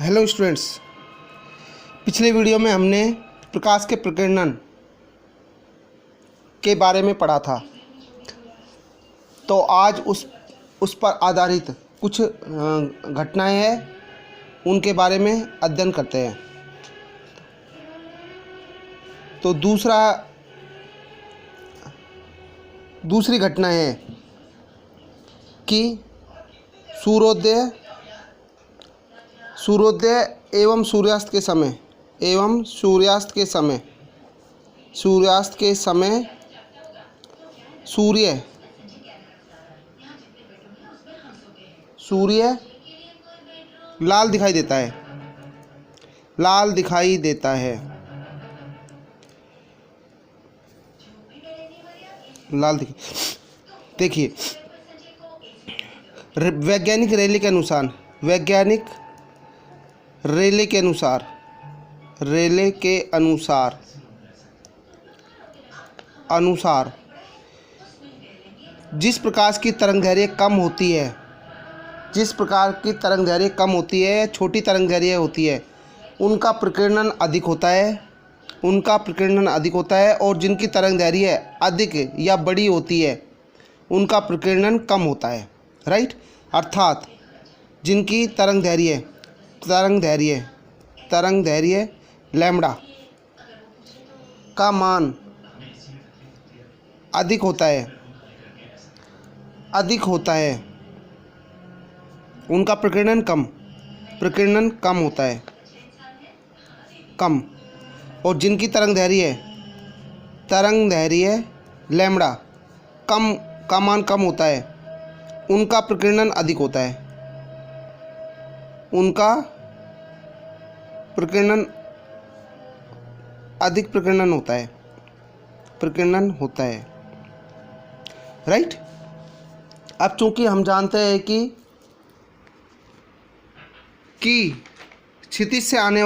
Hello students, पिछले video में हमने प्रकाश के प्रकीर्णन के बारे में पढ़ा था। तो आज उस पर आधारित कुछ घटनाएं हैं, उनके बारे में अध्ययन करते हैं। तो दूसरी घटना है कि सूर्योदय एवं सूर्यास्त के समय सूर्य लाल दिखाई देता है। देखिए, वैज्ञानिक रेले के अनुसार जिस प्रकार की तरंगदैर्घ्य कम होती है, छोटी तरंगदैर्घ्य होती है, उनका प्रकीर्णन अधिक होता है और जिनकी तरंगदैर्घ्य अधिक या बड़ी होती है उनका प्रकीर्णन कम होता है। राइट। अर्थात जिनकी तरंगदैर्घ्य लैम्ब्डा का मान अधिक होता है उनका प्रकीर्णन कम होता है। और जिनकी तरंगदैर्घ्य लैम्ब्डा का मान कम होता है उनका प्रकीर्णन अधिक होता है। प्रकीर्णन होता है। राइट। अब चूंकि हम जानते हैं कि क्षितिज से आने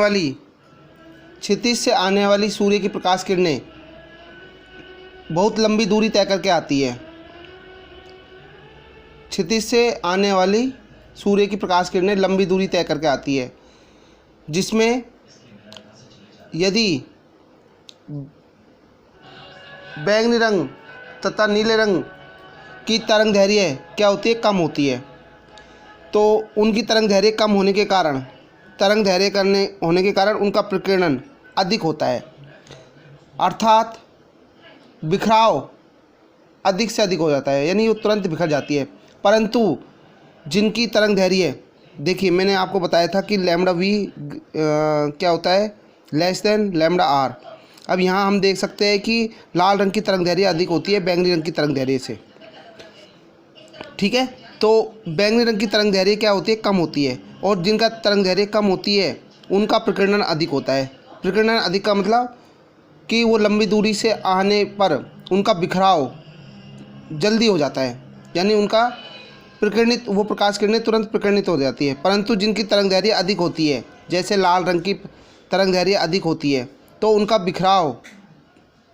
वाली सूर्य की प्रकाश किरणें बहुत लंबी दूरी तय करके आती है। क्षितिज से आने वाली सूर्य की प्रकाश किरणें लंबी दूरी तय करके आती है, जिसमें यदि बैंगनी रंग तथा नीले रंग की तरंगदैर्घ्य क्या होती है, कम होती है, तो उनकी तरंगदैर्घ्य कम होने के कारण उनका प्रकीर्णन अधिक होता है। अर्थात बिखराव अधिक से अधिक हो जाता है, यानी वो तुरंत बिखर जाती है। परंतु जिनकी तरंगदैर्घ्य, देखिए मैंने आपको बताया था कि लैम्ब्डा वी क्या होता है, लेस देन लैम्ब्डा आर। अब यहाँ हम देख सकते हैं कि लाल रंग की तरंगदैर्घ्य अधिक होती है बैंगनी रंग की तरंगदैर्घ्य से। ठीक है। तो बैंगनी रंग की तरंगदैर्घ्य क्या होती है, कम होती है, और जिनका तरंगदैर्घ्य कम होती है उनका प्रकीर्णन अधिक होता है। प्रकीर्णन अधिक का मतलब कि वो लंबी दूरी से आने पर उनका बिखराव जल्दी हो जाता है, यानी उनका वो प्रकाश किरणें तुरंत प्रकीर्णित हो जाती है। परंतु जिनकी तरंगदैर्घ्य अधिक होती है, जैसे लाल रंग की तरंगदैर्घ्य अधिक होती है, तो उनका बिखराव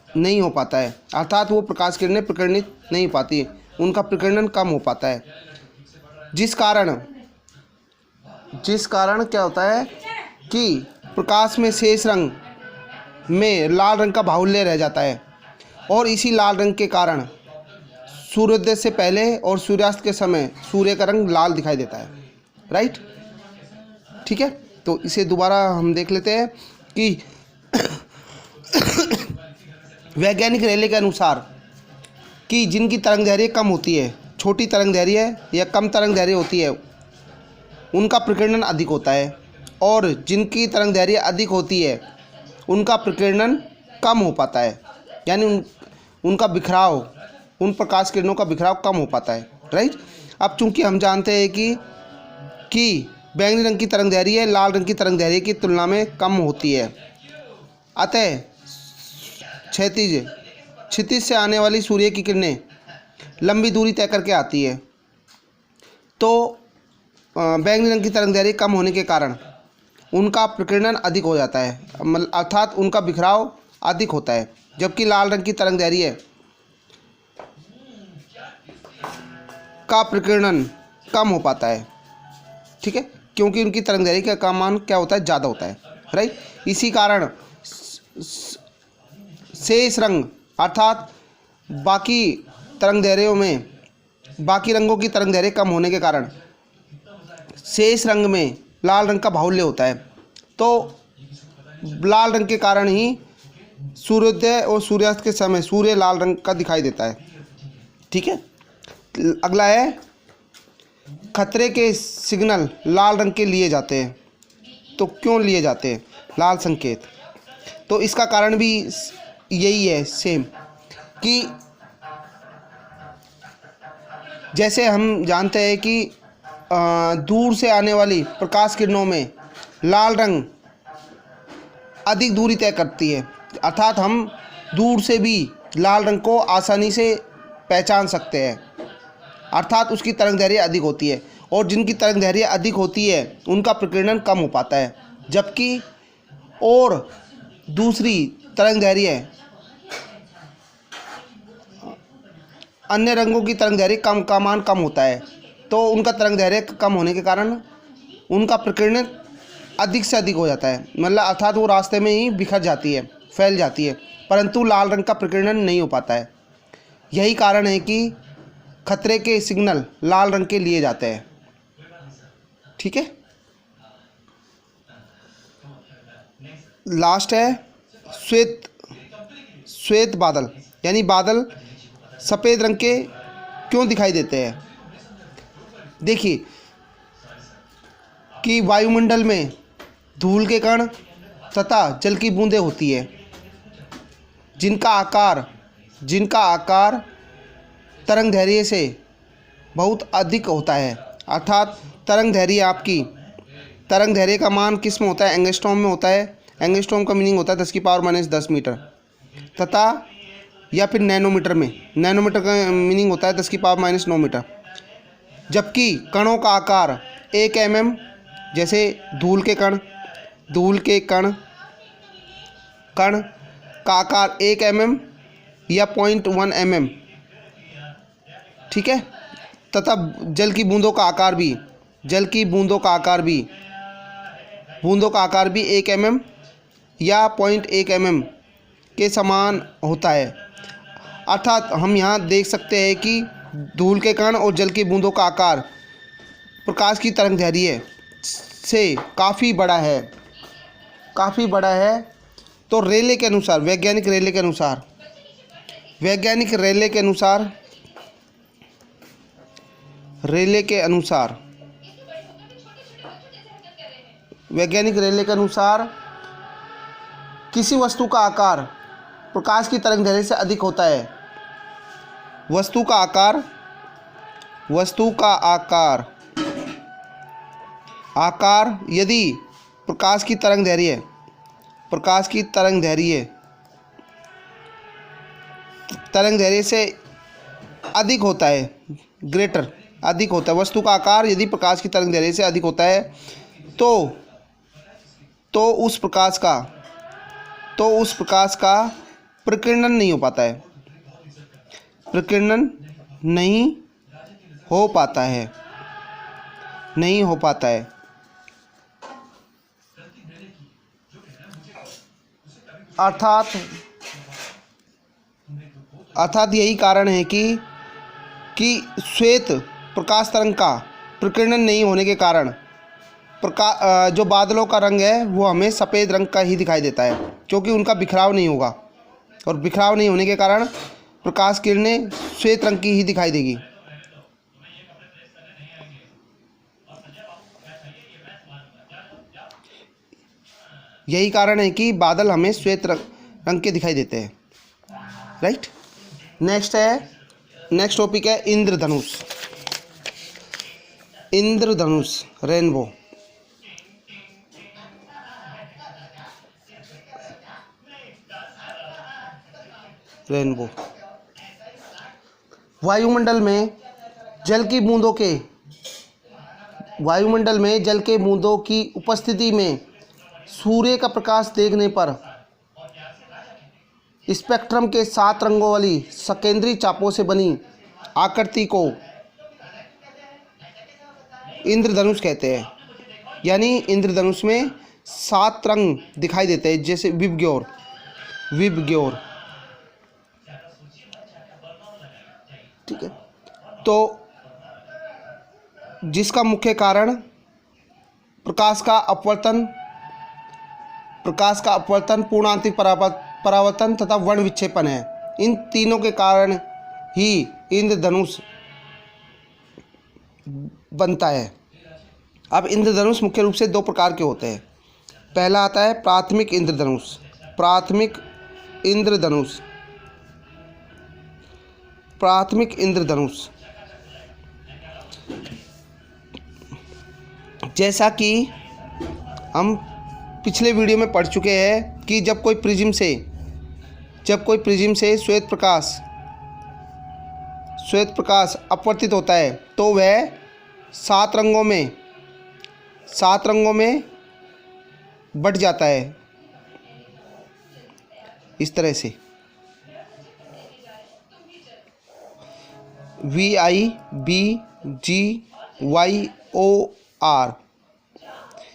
नहीं हो पाता है, अर्थात वो प्रकाश किरणें प्रकीर्णित नहीं हो पाती, उनका प्रकीर्णन कम हो पाता है। जिस कारण क्या होता है कि प्रकाश में शेष रंग में लाल रंग का बाहुल्य रह जाता है, और इसी लाल रंग के कारण सूर्योदय से पहले और सूर्यास्त के समय सूर्य का रंग लाल दिखाई देता है। राइट। ठीक है। तो इसे दोबारा हम देख लेते हैं कि वैज्ञानिक रेले के अनुसार कि जिनकी तरंगदैर्घ्य कम होती है, छोटी तरंगदैर्घ्य या कम तरंगदैर्घ्य होती है, उनका प्रकीर्णन अधिक होता है, और जिनकी तरंगदैर्घ्य अधिक होती है उनका प्रकीर्णन कम हो पाता है, यानी उनका बिखराव, उन प्रकाश किरणों का बिखराव कम हो पाता है। राइट। अब चूंकि हम जानते हैं कि बैंगनी रंग की तरंगदैर्घ्य लाल रंग की तरंगदैर्घ्य की तुलना में कम होती है, अतः क्षितिज से आने वाली सूर्य की किरणें लंबी दूरी तय करके आती है, तो बैंगनी रंग की तरंगदैर्घ्य कम होने के कारण उनका प्रकीर्णन अधिक हो जाता है, अर्थात उनका बिखराव अधिक होता है, जबकि लाल रंग की तरंगदैर्घ्य का प्रकीर्णन कम हो पाता है। ठीक है। क्योंकि उनकी तरंगदैर्घ्य का मान क्या होता है, ज़्यादा होता है, राइट। इसी कारण शेष रंग अर्थात बाकी तरंगदैर्घ्यों में, बाकी रंगों की तरंगदैर्घ्य कम होने के कारण शेष रंग में लाल रंग का बाहुल्य होता है। तो लाल रंग के कारण ही सूर्योदय और सूर्यास्त के समय सूर्य लाल रंग का दिखाई देता है, ठीक है। अगला है खतरे के सिग्नल लाल रंग के लिए जाते हैं। तो क्यों लिए जाते हैं लाल संकेत? तो इसका कारण भी यही है सेम, कि जैसे हम जानते हैं कि दूर से आने वाली प्रकाश किरणों में लाल रंग अधिक दूरी तय करती है, अर्थात हम दूर से भी लाल रंग को आसानी से पहचान सकते हैं, अर्थात उसकी तरंगदैर्घ्य अधिक होती है। और जिनकी तरंगदैर्घ्य अधिक होती है उनका प्रकीर्णन कम हो पाता है, जबकि और दूसरी तरंगदैर्घ्य अन्य रंगों की तरंगदैर्घ्य का मान कम होता है। तो उनका तरंगदैर्घ्य कम होने के कारण उनका प्रकीर्णन अधिक से अधिक हो जाता है, मतलब अर्थात वो रास्ते में ही बिखर जाती है, फैल जाती है, परंतु लाल रंग का प्रकीर्णन नहीं हो पाता है। यही कारण है कि खतरे के सिग्नल लाल रंग के लिए जाते हैं, ठीक है। लास्ट है श्वेत बादल, यानी बादल सफ़ेद रंग के क्यों दिखाई देते हैं? देखिए कि वायुमंडल में धूल के कण तथा जल की बूंदें होती है, जिनका आकार तरंगदैर्घ्य से बहुत अधिक होता है, अर्थात तरंगदैर्घ्य का मान किस में होता है, एंगस्ट्रॉम में होता है। एंगस्ट्रॉम का मीनिंग होता है 10⁻⁻10 मीटर, तथा या फिर नैनोमीटर में, नैनोमीटर का मीनिंग होता है 10⁻9 मीटर। जबकि कणों का आकार 1 mm, जैसे धूल के कण का आकार 1 mm या 0.1 mm, ठीक है। तथा जल की बूंदों का आकार भी 1 mm या 0.1 mm के समान होता है। अर्थात हम यहाँ देख सकते हैं कि धूल के कण और जल की बूंदों का आकार प्रकाश की तरंगदैर्घ्य से काफ़ी बड़ा है। तो रेले के अनुसार, वैज्ञानिक रेले के अनुसार किसी वस्तु का आकार प्रकाश की तरंगदैर्घ्य से अधिक होता है। वस्तु का आकार यदि प्रकाश की तरंगदैर्घ्य से अधिक होता है, वस्तु का आकार यदि प्रकाश की तरंगदैर्घ्य से अधिक होता है तो उस प्रकाश का प्रकीर्णन नहीं हो पाता है। अर्थात यही कारण है कि श्वेत प्रकाश तरंग का प्रकीर्णन नहीं होने के कारण जो बादलों का रंग है वो हमें सफ़ेद रंग का ही दिखाई देता है, क्योंकि उनका बिखराव नहीं होगा, और बिखराव नहीं होने के कारण प्रकाश किरणें श्वेत रंग की ही दिखाई देगी। यही कारण है कि बादल हमें श्वेत रंग के दिखाई देते हैं, राइट। नेक्स्ट टॉपिक है इंद्रधनुष, रेनबो। वायुमंडल में जल के बूंदों की उपस्थिति में सूर्य का प्रकाश देखने पर स्पेक्ट्रम के 7 रंगों वाली सकेंद्री चापों से बनी आकृति को इंद्रधनुष कहते हैं। यानी इंद्रधनुष में 7 रंग दिखाई देते हैं, जैसे विबग्योर, ठीक है। तो जिसका मुख्य कारण प्रकाश का अपवर्तन, पूर्ण आंतरिक परावर्तन तथा वर्ण विक्षेपण है। इन तीनों के कारण ही इंद्रधनुष बनता है। अब इंद्रधनुष मुख्य रूप से 2 प्रकार के होते हैं। पहला आता है प्राथमिक इंद्रधनुष। जैसा कि हम पिछले वीडियो में पढ़ चुके हैं कि जब कोई प्रिज्म से श्वेत प्रकाश अपवर्तित होता है तो वह 7 रंगों में बट जाता है, इस तरह से VIBGYOR,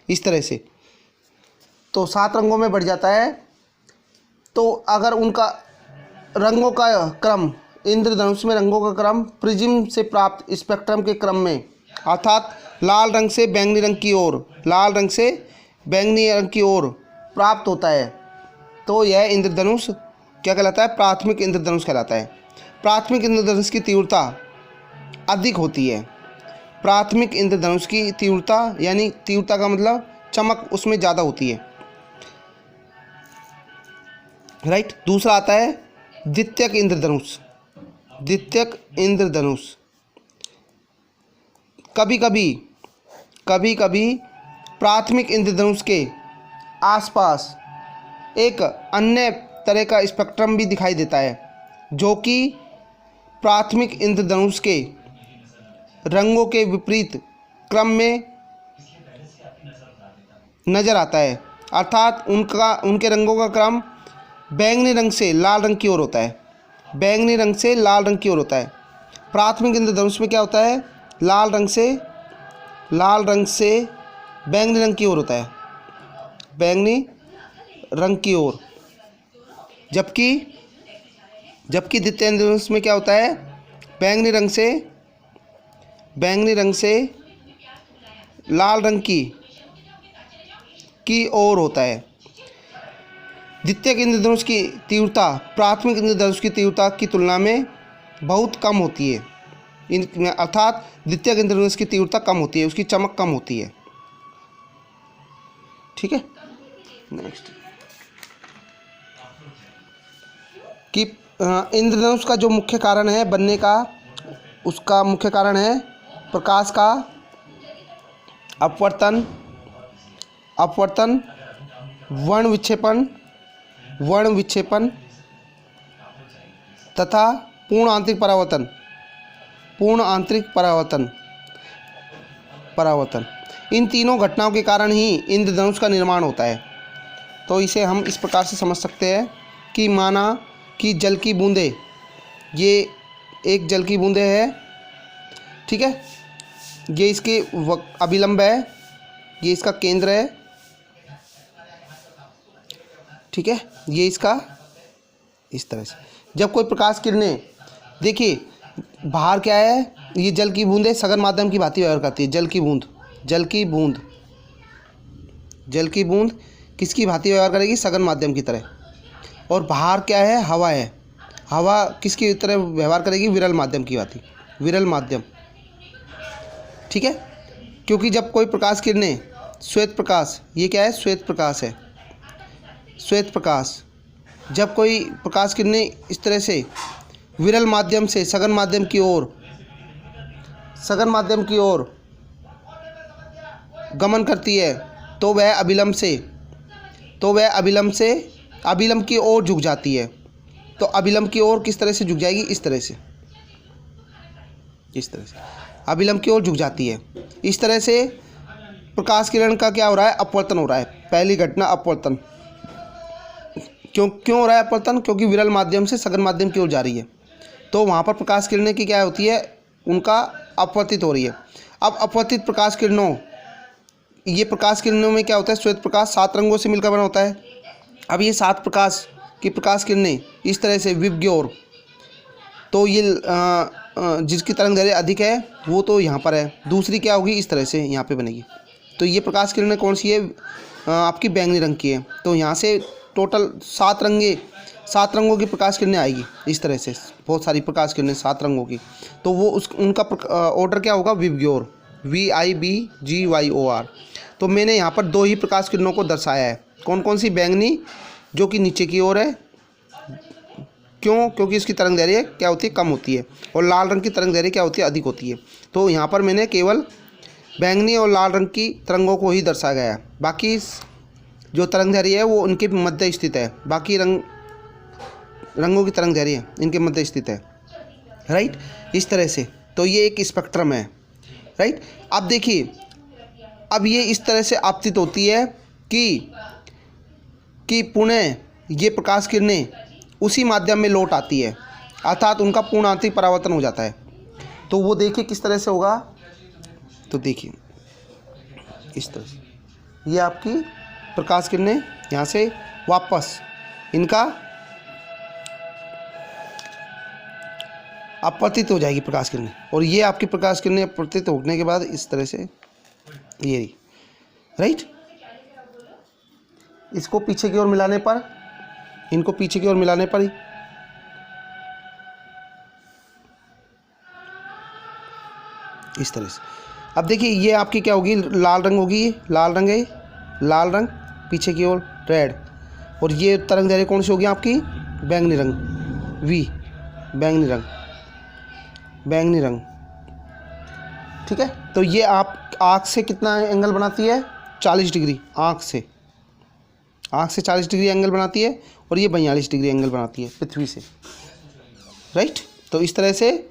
इस तरह से। तो 7 रंगों में बढ़ जाता है। तो अगर उनका रंगों का क्रम, इंद्रधनुष में रंगों का क्रम प्रिज्म से प्राप्त स्पेक्ट्रम के क्रम में, अर्थात लाल रंग से बैंगनी रंग की ओर प्राप्त होता है, तो यह इंद्रधनुष क्या कहलाता है? प्राथमिक इंद्रधनुष कहलाता है। प्राथमिक इंद्रधनुष की तीव्रता अधिक होती है। प्राथमिक इंद्रधनुष की तीव्रता, यानी तीव्रता का मतलब चमक उसमें ज़्यादा होती है, राइट। दूसरा आता है द्वितीयक इंद्रधनुष। कभी कभी प्राथमिक इंद्रधनुष के आसपास एक अन्य तरह का स्पेक्ट्रम भी दिखाई देता है, जो कि प्राथमिक इंद्रधनुष के रंगों के विपरीत क्रम में नज़र आता है। अर्थात उनके रंगों का क्रम बैंगनी रंग से लाल रंग की ओर होता है। प्राथमिक इंद्रधनुष में क्या होता है? लाल रंग से बैंगनी रंग की ओर होता है, जबकि द्वितीय इंद्रधनुष में क्या होता है? बैंगनी रंग से लाल रंग की ओर होता है। द्वितीयक इंद्रधनुष की तीव्रता प्राथमिक इंद्रधनुष की तीव्रता की तुलना में बहुत कम होती है। अर्थात द्वितीयक इंद्रधनुष की तीव्रता कम होती है, उसकी चमक कम होती है, ठीक है। नेक्स्ट कि इंद्रधनुष का जो मुख्य कारण है बनने का, उसका मुख्य कारण है प्रकाश का अपवर्तन, वर्ण विक्षेपण तथा पूर्ण आंतरिक परावर्तन। इन तीनों घटनाओं के कारण ही इंद्रधनुष का निर्माण होता है। तो इसे हम इस प्रकार से समझ सकते हैं कि माना कि जल की बूंदें, ये एक जल की बूंदें है, ठीक है। ये इसके अभिलंब है, ये इसका केंद्र है, ठीक है। ये इसका इस तरह से जब कोई प्रकाश किरणें, देखिए बाहर क्या है, ये जल की बूंदें सघन माध्यम की भांति व्यवहार करती है। जल की बूंद किसकी भांति व्यवहार करेगी? सघन माध्यम की तरह। और बाहर क्या है? हवा है। हवा किसकी तरह व्यवहार करेगी? विरल माध्यम की भांति, ठीक है। क्योंकि जब कोई प्रकाश किरणें, श्वेत प्रकाश, ये क्या है? श्वेत प्रकाश, जब कोई प्रकाश किरणें इस तरह से विरल माध्यम से सघन माध्यम की ओर गमन करती है, तो वह अभिलंब की ओर झुक जाती है। तो अभिलंब की ओर किस तरह से झुक जाएगी? इस तरह से अभिलंब की ओर झुक जाती है। इस तरह से प्रकाश किरण का क्या हो रहा है? अपवर्तन हो रहा है। पहली घटना अपवर्तन। क्यों हो रहा है अपवर्तन? क्योंकि विरल माध्यम से सघन माध्यम की ओर जा रही है, तो वहाँ पर प्रकाश किरणें की क्या होती है? उनका अपवर्तित हो रही है। अब अपवर्तित प्रकाश किरणों ये प्रकाश किरणों में क्या होता है, श्वेत प्रकाश 7 रंगों से मिलकर बना होता है। अब ये 7 प्रकाश की प्रकाश किरणें इस तरह से विबग्योर, तो ये जिसकी तरंग दैर्घ्य अधिक है वो तो यहाँ पर है, दूसरी क्या होगी इस तरह से यहाँ पे बनेगी। तो ये प्रकाश किरणें कौन सी है, आपकी बैंगनी रंग की है। तो यहाँ से टोटल 7 रंगों की प्रकाश किरणें आएगी इस तरह से, बहुत सारी प्रकाश किरणें 7 रंगों की। तो वो उनका ऑर्डर क्या होगा, विबग्योर, VIBGYOR। तो मैंने यहाँ पर 2 ही प्रकाश किरणों को दर्शाया है। कौन कौन सी, बैंगनी जो कि नीचे की ओर है, क्यों, क्योंकि इसकी तरंग दैर्घ्य क्या होती है, कम होती है, और लाल रंग की तरंग दैर्घ्य क्या होती है, अधिक होती है। तो यहाँ पर मैंने केवल बैंगनी और लाल रंग की तरंगों को ही दर्शाया गया है, बाकी जो तरंग दैर्घ्य है वो उनके मध्य स्थित है, बाकी रंगों की तरंग दैर्घ्य इनके मध्य स्थित है, राइट, इस तरह से। तो ये एक स्पेक्ट्रम है, राइट। अब देखिए, अब ये इस तरह से आपतित होती है कि पुनः ये प्रकाश किरणें उसी माध्यम में लौट आती है, अर्थात उनका पूर्ण आंतरिक परावर्तन हो जाता है। तो वो देखिए किस तरह से होगा, तो देखिए इस तरह से ये आपकी प्रकाश किरणें यहाँ से वापस इनका अपवर्तित हो जाएगी प्रकाश किरणें, और ये आपकी प्रकाश किरणें अपवर्तित होने के बाद इस तरह से ये रही, राइट। इसको पीछे की ओर मिलाने पर, इनको पीछे की ओर मिलाने पर ही इस तरह से। अब देखिए ये आपकी क्या होगी, लाल रंग होगी, ये लाल रंग है, लाल रंग पीछे की ओर रेड, और ये तरंग दैर्घ्य कौन सी होगी आपकी, बैंगनी रंग, बैंगनी रंग, ठीक है। तो ये आप आँख से कितना एंगल बनाती है, 40 डिग्री, आँख से 40 डिग्री एंगल बनाती है, और ये 42 डिग्री एंगल बनाती है पृथ्वी से, राइट। तो इस तरह से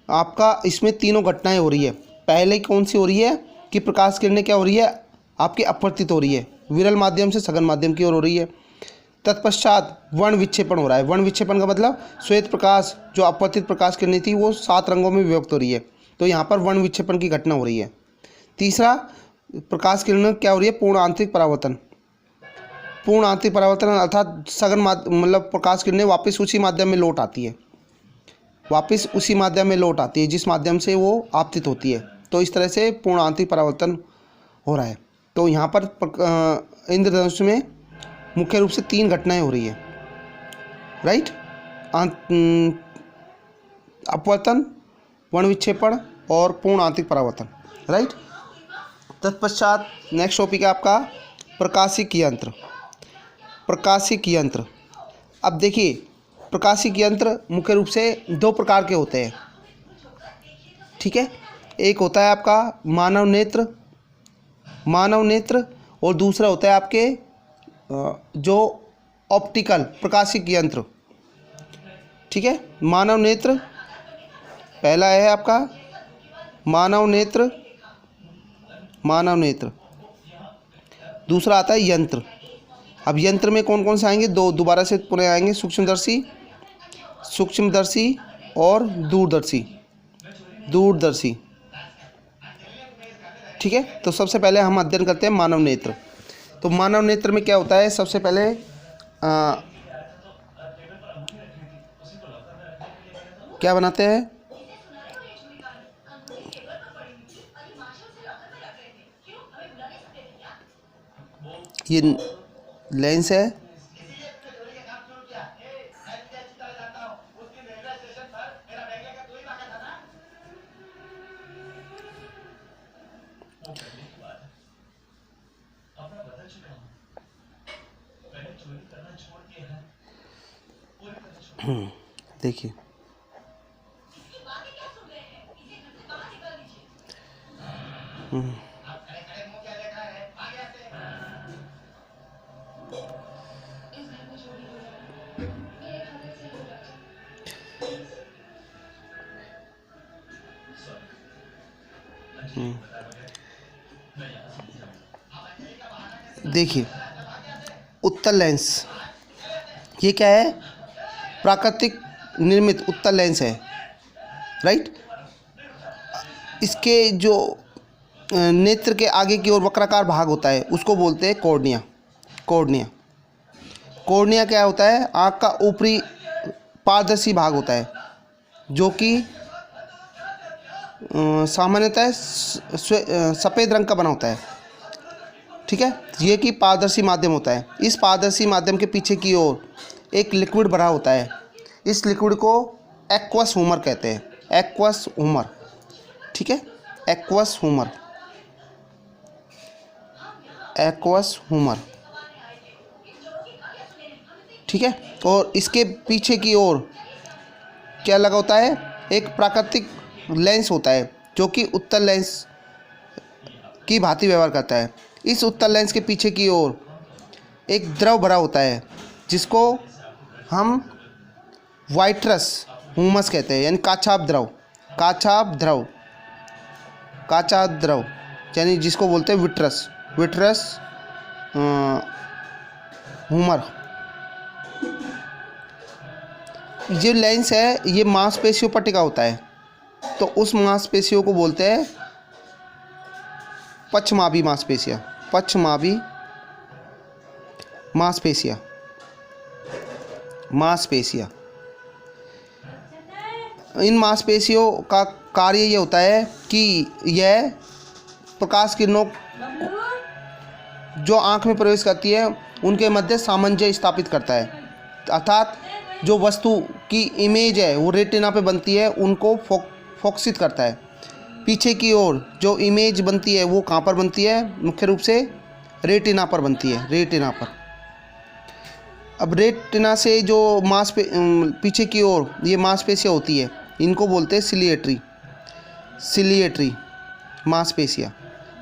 आपका इसमें तीनों घटनाएं हो रही है। पहले कौन सी हो रही है कि प्रकाश किरणें क्या हो रही है, आपकी अपवर्तित हो रही है, विरल माध्यम से सघन माध्यम की ओर हो रही है। तत्पश्चात वर्ण विक्षेपण हो रहा है। वर्ण विक्षेपण का मतलब श्वेत प्रकाश जो अपवर्तित प्रकाश किरणें थी वो 7 रंगों में विभक्त हो रही है, तो यहाँ पर वर्ण विक्षेपण की घटना हो रही है। तीसरा, प्रकाश किरणें क्या हो रही है, पूर्ण आंतरिक परावर्तन अर्थात सघन मतलब प्रकाश किरणें वापस उसी माध्यम में लौट आती है, जिस माध्यम से वो आपतित होती है। तो इस तरह से पूर्ण आंतरिक परावर्तन हो रहा है। तो यहाँ पर इंद्रधनुष में मुख्य रूप से 3 घटनाएं हो रही है, राइट, अपवर्तन, वर्ण विक्षेपण और पूर्ण आंतरिक परावर्तन, राइट। तत्पश्चात नेक्स्ट टॉपिक है आपका प्रकाशिक यंत्र। अब देखिए, प्रकाशिक यंत्र मुख्य रूप से 2 प्रकार के होते हैं, ठीक है। एक होता है आपका मानव नेत्र, और दूसरा होता है आपके जो ऑप्टिकल प्रकाशिक यंत्र, ठीक है। मानव नेत्र पहला है आपका मानव नेत्र, दूसरा आता है यंत्र। अब यंत्र में कौन कौन से आएंगे, 2 दोबारा से पुनः आएंगे, सूक्ष्मदर्शी और दूरदर्शी, ठीक है। तो सबसे पहले हम अध्ययन करते हैं मानव नेत्र। तो मानव नेत्र में क्या होता है, सबसे पहले क्या बनाते हैं, ये लेंस है, देखिए देखिए उत्तल लेंस, ये क्या है, प्राकृतिक निर्मित उत्तल लेंस है, राइट। इसके जो नेत्र के आगे की ओर वक्राकार भाग होता है, उसको बोलते हैं कॉर्निया। कॉर्निया कॉर्निया क्या होता है? आँख का ऊपरी पारदर्शी भाग होता है, जो कि सामान्यतः सफ़ेद रंग का बना होता है। ठीक है, ये कि पारदर्शी माध्यम होता है। इस पारदर्शी माध्यम के पीछे की ओर एक लिक्विड भरा होता है। इस लिक्विड को एक्वस ह्यूमर कहते हैं। एक्वस ह्यूमर, ठीक है, एक्वस ह्यूमर, एक्वस ह्यूमर, ठीक है। और इसके पीछे की ओर क्या लगा होता है? एक प्राकृतिक लेंस होता है, जो कि उत्तल लेंस की भांति व्यवहार करता है। इस उत्तल लेंस के पीछे की ओर एक द्रव भरा होता है, जिसको हम वाइट्रस ह्यूमस कहते हैं, यानी काछाप द्रव। काछाप द्रव, काछाप द्रव, यानी जिसको बोलते हैं विट्रस, विट्रस ह्यूमर। ये लेंस है, ये मांसपेशियों पर टिका होता है, तो उस मांसपेशियों को बोलते हैं पक्षमाभी मांसपेशियाँ। पक्षमाभी मांसपेशियाँ, मांसपेशियाँ। इन मांसपेशियों का कार्य ये होता है कि यह प्रकाश किरणों जो आँख में प्रवेश करती है उनके मध्य सामंजस्य स्थापित करता है, अर्थात जो वस्तु की इमेज है वो रेटिना पे बनती है, उनको फोकसित करता है। पीछे की ओर जो इमेज बनती है वो कहाँ पर बनती है? मुख्य रूप से रेटिना पर बनती है, रेटिना पर। अब रेटिना से जो पीछे की ओर ये मांसपेशियाँ होती है, इनको बोलते हैं सिलिएटरी, सिलिएटरी मांसपेशियाँ,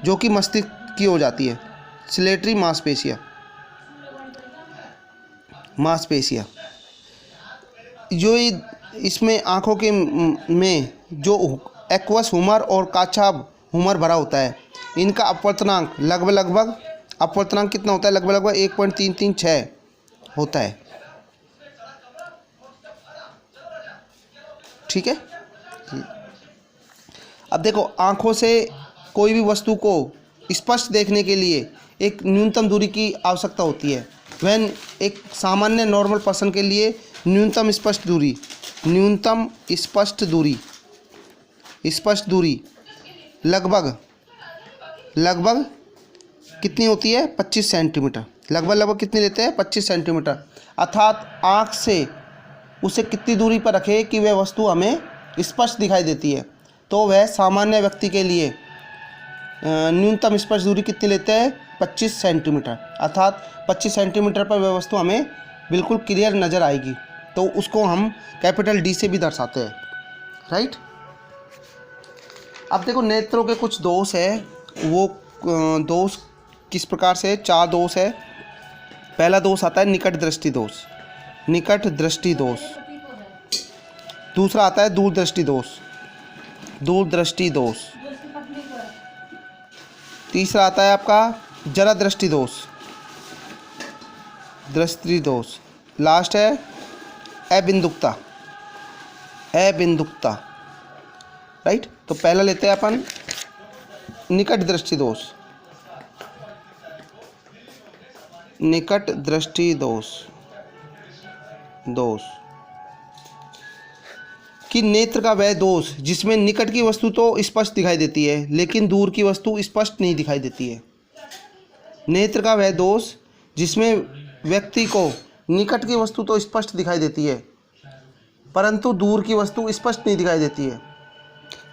जो कि मस्तिष्क की हो जाती है। सिलिएटरी मांसपेशियाँ, मांसपेशियाँ जो इसमें आँखों के में जो एक्वस ह्यूमर और काछाप ह्यूमर भरा होता है, इनका अपवर्तनांक लगभग अपवर्तनांक कितना होता है? लगभग 1.336 होता है। ठीक है। अब देखो, आँखों से कोई भी वस्तु को स्पष्ट देखने के लिए एक न्यूनतम दूरी की आवश्यकता होती है। वह एक सामान्य नॉर्मल पर्सन के लिए न्यूनतम स्पष्ट दूरी, न्यूनतम स्पष्ट दूरी, स्पष्ट दूरी लगभग कितनी होती है? 25 सेंटीमीटर। लगभग कितनी लेते हैं? 25 सेंटीमीटर। अर्थात आँख से उसे कितनी दूरी पर रखें कि वह वस्तु हमें स्पष्ट दिखाई देती है। तो वह सामान्य व्यक्ति के लिए न्यूनतम स्पष्ट दूरी कितनी लेते हैं? 25 सेंटीमीटर। अर्थात 25 सेंटीमीटर पर वह वस्तु हमें बिल्कुल क्लियर नज़र आएगी, तो उसको हम कैपिटल डी से भी दर्शाते हैं, राइट। अब देखो, नेत्रों के कुछ दोष है। वो दोष किस प्रकार से? 4 दोष है। पहला दोष आता है निकट दृष्टि दोष, निकट दृष्टि दोष। दूसरा आता है दूरदृष्टि दोष, दूरदृष्टि दोष। तीसरा आता है आपका जरा दृष्टि दोष, दृष्टि दोष। लास्ट है अबिंदुकता, अबिंदुकता, राइट। तो पहला लेते हैं अपन निकट दृष्टि दोष, निकट दृष्टि दोष। दोष कि नेत्र का वह दोष जिसमें निकट की वस्तु तो स्पष्ट दिखाई देती है, लेकिन दूर की वस्तु स्पष्ट नहीं दिखाई देती है। नेत्र का वह दोष जिसमें व्यक्ति को निकट की वस्तु तो स्पष्ट दिखाई देती है, परंतु दूर की वस्तु स्पष्ट नहीं दिखाई देती है।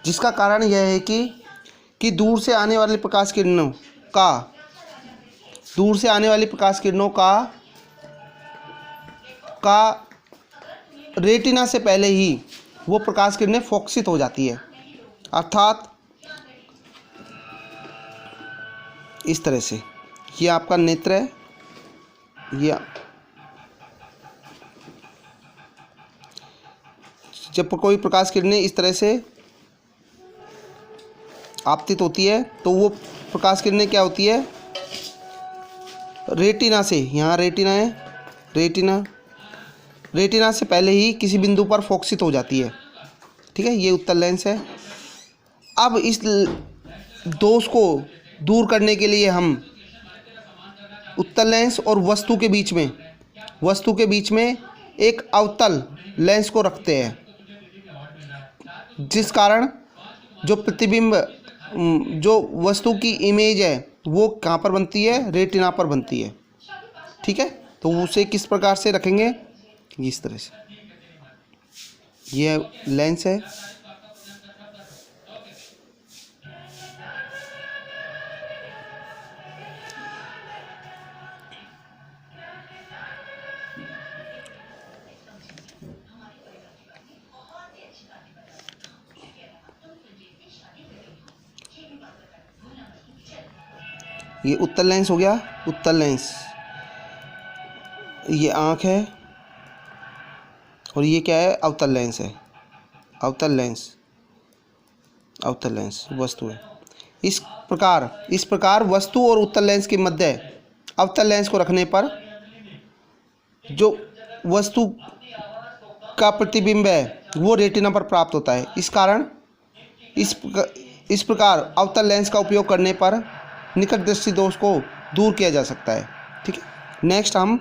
जिसका कारण यह है कि दूर से आने वाली प्रकाश किरणों का, दूर से आने वाली प्रकाश किरणों का रेटिना से पहले ही वो प्रकाश किरणें फोकसित हो जाती है। अर्थात इस तरह से ये आपका नेत्र है, ये जब कोई प्रकाश किरणें इस तरह से आपतित होती है तो वो प्रकाश किरणें क्या होती है? रेटिना से, यहाँ रेटिना है, रेटिना से पहले ही किसी बिंदु पर फोकसित हो जाती है। ठीक है, ये उत्तल लेंस है। अब इस दोष को दूर करने के लिए हम उत्तल लेंस और वस्तु के बीच में एक अवतल लेंस को रखते हैं, जिस कारण जो प्रतिबिंब, जो वस्तु की इमेज है वो कहाँ पर बनती है, रेटिना पर बनती है। ठीक है, तो उसे किस प्रकार से रखेंगे, इस तरह से। यह लेंस है, ये उत्तल लेंस हो गया, उत्तल लेंस। ये आँख है और ये क्या है, अवतल लेंस है, अवतल लेंस वस्तु है। इस प्रकार वस्तु और उत्तल लेंस के मध्य अवतल लेंस को रखने पर जो वस्तु का प्रतिबिंब है वो रेटिना पर प्राप्त होता है। इस कारण इस प्रकार अवतल लेंस का उपयोग करने पर निकट दृष्टि दोष को दूर किया जा सकता है। ठीक है, नेक्स्ट हम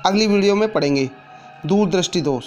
अगली वीडियो में पढ़ेंगे दूर दृष्टि दोष।